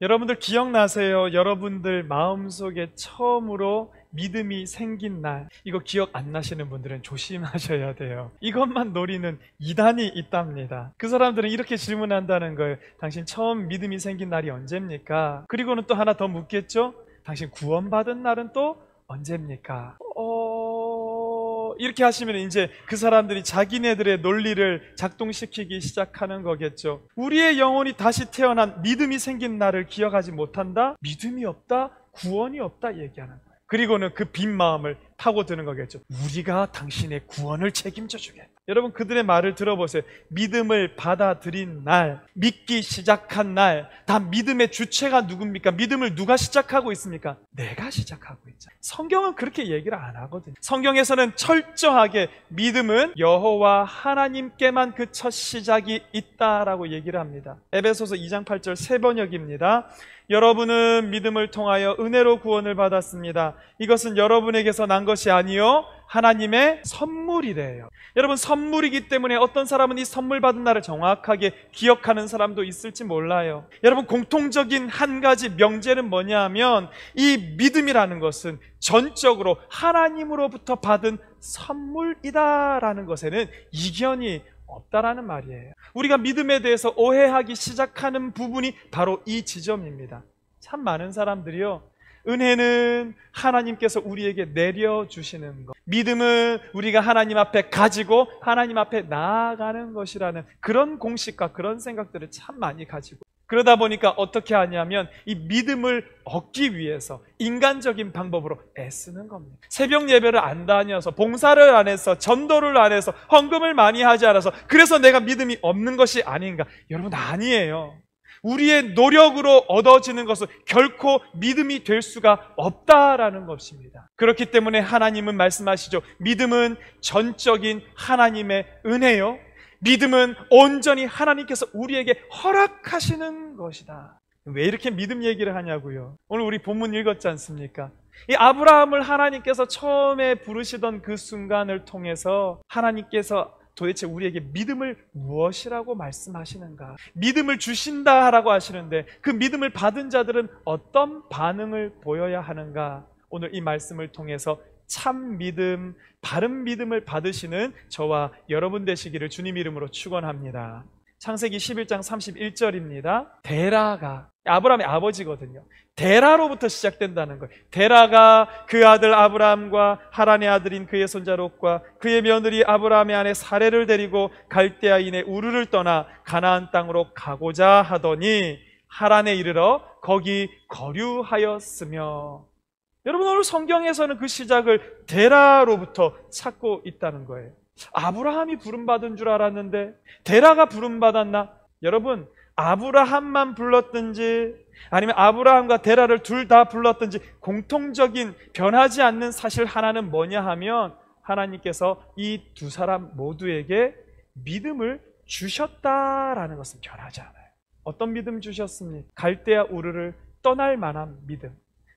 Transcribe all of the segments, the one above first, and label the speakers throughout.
Speaker 1: 여러분들 기억나세요? 여러분들 마음속에 처음으로 믿음이 생긴 날, 이거 기억 안 나시는 분들은 조심하셔야 돼요. 이것만 노리는 이단이 있답니다. 그 사람들은 이렇게 질문한다는 거예요. 당신 처음 믿음이 생긴 날이 언제입니까? 그리고는 또 하나 더 묻겠죠? 당신 구원받은 날은 또 언제입니까? 이렇게 하시면 이제 그 사람들이 자기네들의 논리를 작동시키기 시작하는 거겠죠. 우리의 영혼이 다시 태어난 믿음이 생긴 날을 기억하지 못한다? 믿음이 없다? 구원이 없다? 얘기하는 거예요. 그리고는 그 빈 마음을 파고드는 거겠죠. 우리가 당신의 구원을 책임져 주겠다. 여러분, 그들의 말을 들어보세요. 믿음을 받아들인 날, 믿기 시작한 날, 다 믿음의 주체가 누굽니까? 믿음을 누가 시작하고 있습니까? 내가 시작하고 있잖아요. 성경은 그렇게 얘기를 안 하거든요. 성경에서는 철저하게 믿음은 여호와 하나님께만 그 첫 시작이 있다라고 얘기를 합니다. 에베소서 2장 8절 세 번역입니다. 여러분은 믿음을 통하여 은혜로 구원을 받았습니다. 이것은 여러분에게서 난 것이 아니요 하나님의 선물이래요. 여러분, 선물이기 때문에 어떤 사람은 이 선물 받은 날을 정확하게 기억하는 사람도 있을지 몰라요. 여러분, 공통적인 한 가지 명제는 뭐냐 하면 이 믿음이라는 것은 전적으로 하나님으로부터 받은 선물이다라는 것에는 이견이 없다라는 말이에요. 우리가 믿음에 대해서 오해하기 시작하는 부분이 바로 이 지점입니다. 참 많은 사람들이요, 은혜는 하나님께서 우리에게 내려주시는 것, 믿음은 우리가 하나님 앞에 가지고 하나님 앞에 나아가는 것이라는 그런 공식과 그런 생각들을 참 많이 가지고, 그러다 보니까 어떻게 하냐면 이 믿음을 얻기 위해서 인간적인 방법으로 애쓰는 겁니다. 새벽 예배를 안 다녀서, 봉사를 안 해서, 전도를 안 해서, 헌금을 많이 하지 않아서 그래서 내가 믿음이 없는 것이 아닌가? 여러분, 아니에요. 우리의 노력으로 얻어지는 것은 결코 믿음이 될 수가 없다라는 것입니다. 그렇기 때문에 하나님은 말씀하시죠. 믿음은 전적인 하나님의 은혜요, 믿음은 온전히 하나님께서 우리에게 허락하시는 것이다. 왜 이렇게 믿음 얘기를 하냐고요? 오늘 우리 본문 읽었지 않습니까? 이 아브라함을 하나님께서 처음에 부르시던 그 순간을 통해서 하나님께서 도대체 우리에게 믿음을 무엇이라고 말씀하시는가? 믿음을 주신다라고 하시는데 그 믿음을 받은 자들은 어떤 반응을 보여야 하는가? 오늘 이 말씀을 통해서 참 믿음, 바른 믿음을 받으시는 저와 여러분 되시기를 주님 이름으로 축원합니다. 창세기 11장 31절입니다. 데라가 아브라함의 아버지거든요. 데라로부터 시작된다는 거예요. 데라가 그 아들 아브라함과 하란의 아들인 그의 손자 롯과 그의 며느리 아브라함의 아내 사레를 데리고 갈대아인의 우르를 떠나 가나안 땅으로 가고자 하더니 하란에 이르러 거기 거류하였으며. 여러분, 오늘 성경에서는 그 시작을 데라로부터 찾고 있다는 거예요. 아브라함이 부름받은 줄 알았는데 데라가 부름받았나? 여러분, 아브라함만 불렀든지 아니면 아브라함과 데라를 둘 다 불렀든지 공통적인 변하지 않는 사실 하나는 뭐냐 하면 하나님께서 이 두 사람 모두에게 믿음을 주셨다라는 것은 변하지 않아요. 어떤 믿음 주셨습니까? 갈대아 우르를 떠날 만한 믿음,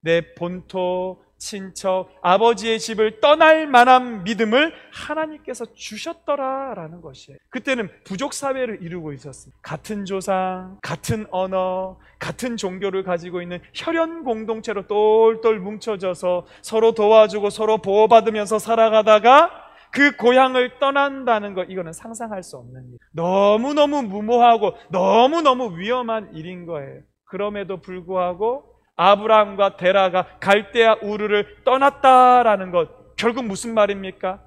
Speaker 1: 내 본토, 친척, 아버지의 집을 떠날 만한 믿음을 하나님께서 주셨더라라는 것이에요. 그때는 부족사회를 이루고 있었습니다. 같은 조상, 같은 언어, 같은 종교를 가지고 있는 혈연 공동체로 똘똘 뭉쳐져서 서로 도와주고 서로 보호받으면서 살아가다가 그 고향을 떠난다는 것, 이거는 상상할 수 없는 일. 너무너무 무모하고 너무너무 위험한 일인 거예요. 그럼에도 불구하고 아브라함과 데라가 갈대아 우르를 떠났다라는 것, 결국 무슨 말입니까?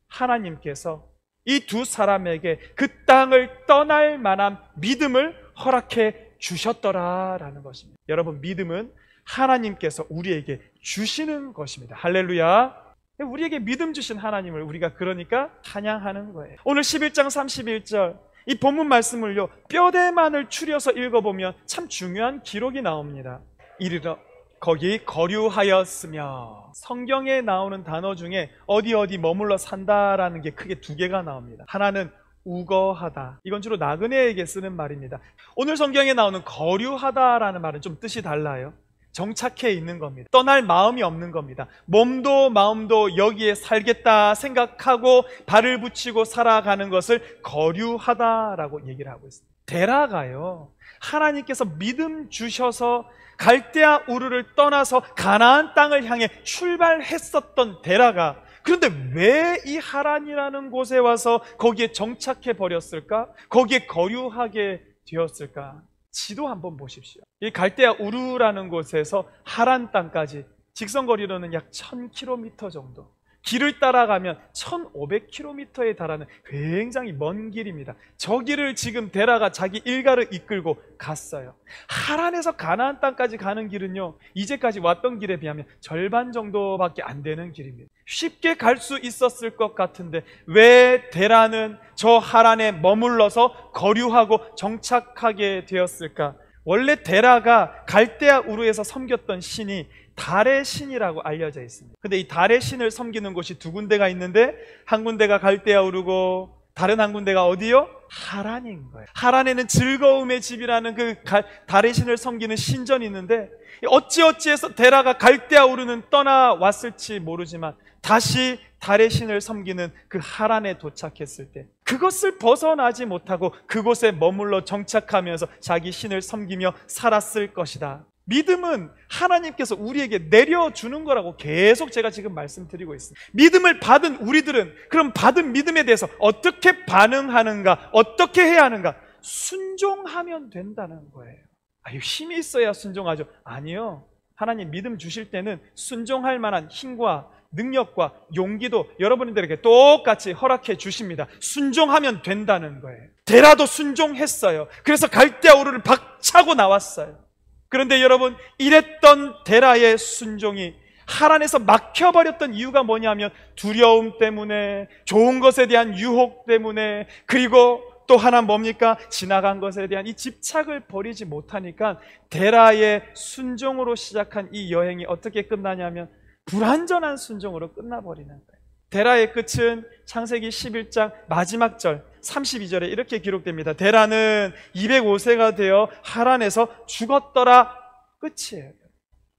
Speaker 1: 하나님께서 이 두 사람에게 그 땅을 떠날 만한 믿음을 허락해 주셨더라라는 것입니다. 여러분, 믿음은 하나님께서 우리에게 주시는 것입니다. 할렐루야. 우리에게 믿음 주신 하나님을 우리가 그러니까 찬양하는 거예요. 오늘 11장 31절 이 본문 말씀을요, 뼈대만을 추려서 읽어보면 참 중요한 기록이 나옵니다. 이르러 거기 거류하였으며. 성경에 나오는 단어 중에 어디 머물러 산다라는 게 크게 두 개가 나옵니다. 하나는 우거하다, 이건 주로 나그네에게 쓰는 말입니다. 오늘 성경에 나오는 거류하다라는 말은 좀 뜻이 달라요. 정착해 있는 겁니다. 떠날 마음이 없는 겁니다. 몸도 마음도 여기에 살겠다 생각하고 발을 붙이고 살아가는 것을 거류하다라고 얘기를 하고 있습니다. 데라가요, 하나님께서 믿음 주셔서 갈대아 우르를 떠나서 가나안 땅을 향해 출발했었던 데라가, 그런데 왜 이 하란이라는 곳에 와서 거기에 정착해 버렸을까? 거기에 거류하게 되었을까? 지도 한번 보십시오. 이 갈대아 우르라는 곳에서 하란 땅까지 직선거리로는 약 1000km 정도, 길을 따라가면 1500km에 달하는 굉장히 먼 길입니다. 저 길을 지금 데라가 자기 일가를 이끌고 갔어요. 하란에서 가나안 땅까지 가는 길은요, 이제까지 왔던 길에 비하면 절반 정도밖에 안 되는 길입니다. 쉽게 갈 수 있었을 것 같은데 왜 데라는 저 하란에 머물러서 거류하고 정착하게 되었을까? 원래 데라가 갈대아 우르에서 섬겼던 신이 달의 신이라고 알려져 있습니다. 근데 이 달의 신을 섬기는 곳이 두 군데가 있는데, 한 군데가 갈대아 우르고 다른 한 군데가 어디요? 하란인 거예요. 하란에는 즐거움의 집이라는 그 달의 신을 섬기는 신전이 있는데, 어찌어찌해서 데라가 갈대아 우르는 떠나왔을지 모르지만 다시 달의 신을 섬기는 그 하란에 도착했을 때 그것을 벗어나지 못하고 그곳에 머물러 정착하면서 자기 신을 섬기며 살았을 것이다. 믿음은 하나님께서 우리에게 내려주는 거라고 계속 제가 지금 말씀드리고 있습니다. 믿음을 받은 우리들은 그럼 받은 믿음에 대해서 어떻게 반응하는가, 어떻게 해야 하는가? 순종하면 된다는 거예요. 힘이 있어야 순종하죠. 아니요. 하나님 믿음 주실 때는 순종할 만한 힘과 능력과 용기도 여러분들에게 똑같이 허락해 주십니다. 순종하면 된다는 거예요. 데라도 순종했어요. 그래서 갈대아 우르를 박차고 나왔어요. 그런데 여러분, 이랬던 데라의 순종이 하란에서 막혀버렸던 이유가 뭐냐면 두려움 때문에, 좋은 것에 대한 유혹 때문에, 그리고 또 하나 뭡니까? 지나간 것에 대한 이 집착을 버리지 못하니까 데라의 순종으로 시작한 이 여행이 어떻게 끝나냐면 불완전한 순종으로 끝나버리는 거예요. 데라의 끝은 창세기 11장 마지막 절 32절에 이렇게 기록됩니다. 데라는 205세가 되어 하란에서 죽었더라. 끝이에요.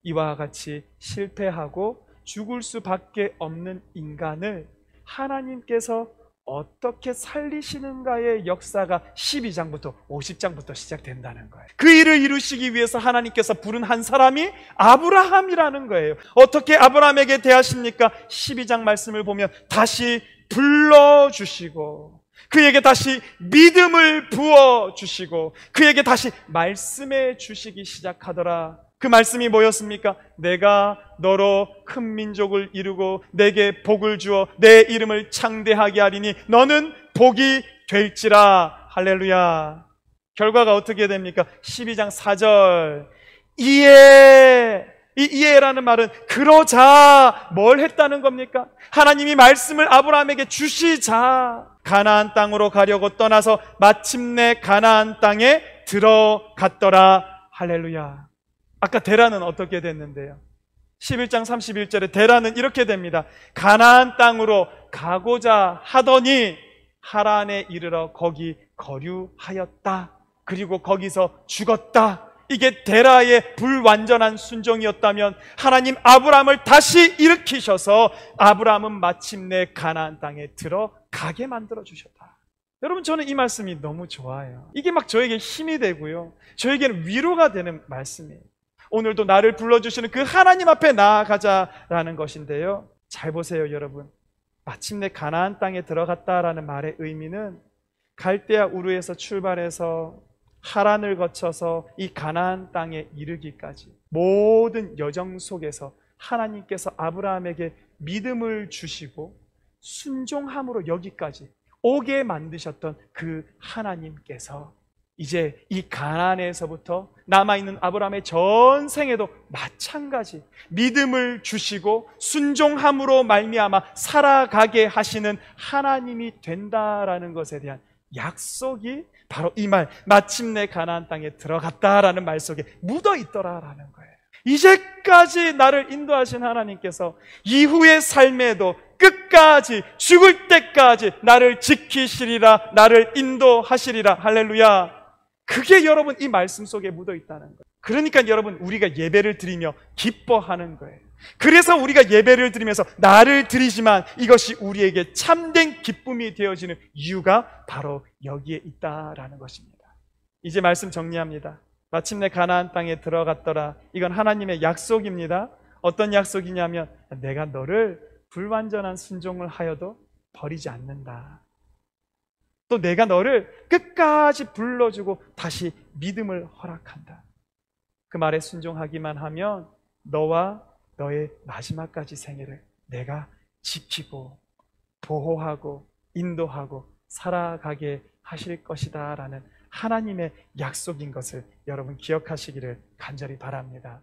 Speaker 1: 이와 같이 실패하고 죽을 수밖에 없는 인간을 하나님께서 어떻게 살리시는가의 역사가 12장부터 50장부터 시작된다는 거예요. 그 일을 이루시기 위해서 하나님께서 부른 한 사람이 아브라함이라는 거예요. 어떻게 아브라함에게 대하십니까? 12장 말씀을 보면 다시 불러주시고 그에게 다시 믿음을 부어주시고 그에게 다시 말씀해 주시기 시작하더라. 그 말씀이 뭐였습니까? 내가 너로 큰 민족을 이루고 내게 복을 주어 내 이름을 창대하게 하리니 너는 복이 될지라. 할렐루야. 결과가 어떻게 됩니까? 12장 4절 이 이해라는 말은 그러자 뭘 했다는 겁니까? 하나님이 말씀을 아브라함에게 주시자 가나안 땅으로 가려고 떠나서 마침내 가나안 땅에 들어갔더라. 할렐루야. 아까 데라는 어떻게 됐는데요? 11장 31절에 데라는 이렇게 됩니다. 가나안 땅으로 가고자 하더니 하란에 이르러 거기 거류하였다. 그리고 거기서 죽었다. 이게 데라의 불완전한 순종이었다면 하나님 아브라함을 다시 일으키셔서 아브라함은 마침내 가나안 땅에 들어가게 만들어 주셨다. 여러분, 저는 이 말씀이 너무 좋아요. 이게 막 저에게 힘이 되고요, 저에게는 위로가 되는 말씀이에요. 오늘도 나를 불러주시는 그 하나님 앞에 나아가자라는 것인데요, 잘 보세요 여러분. 마침내 가나안 땅에 들어갔다라는 말의 의미는 갈대아 우르에서 출발해서 하란을 거쳐서 이 가나안 땅에 이르기까지 모든 여정 속에서 하나님께서 아브라함에게 믿음을 주시고 순종함으로 여기까지 오게 만드셨던 그 하나님께서 이제 이 가나안에서부터 남아있는 아브라함의 전생에도 마찬가지 믿음을 주시고 순종함으로 말미암아 살아가게 하시는 하나님이 된다라는 것에 대한 약속이 바로 이 말, 마침내 가나안 땅에 들어갔다라는 말 속에 묻어 있더라라는 거예요. 이제까지 나를 인도하신 하나님께서 이후의 삶에도 끝까지 죽을 때까지 나를 지키시리라, 나를 인도하시리라. 할렐루야. 그게 여러분 이 말씀 속에 묻어 있다는 거예요. 그러니까 여러분, 우리가 예배를 드리며 기뻐하는 거예요. 그래서 우리가 예배를 드리면서 나를 드리지만 이것이 우리에게 참된 기쁨이 되어지는 이유가 바로 여기에 있다라는 것입니다. 이제 말씀 정리합니다. 마침내 가나안 땅에 들어갔더라. 이건 하나님의 약속입니다. 어떤 약속이냐면 내가 너를 불완전한 순종을 하여도 버리지 않는다. 또 내가 너를 끝까지 불러주고 다시 믿음을 허락한다. 그 말에 순종하기만 하면 너와 너의 마지막까지 생애를 내가 지키고 보호하고 인도하고 살아가게 하실 것이다 라는 하나님의 약속인 것을 여러분 기억하시기를 간절히 바랍니다.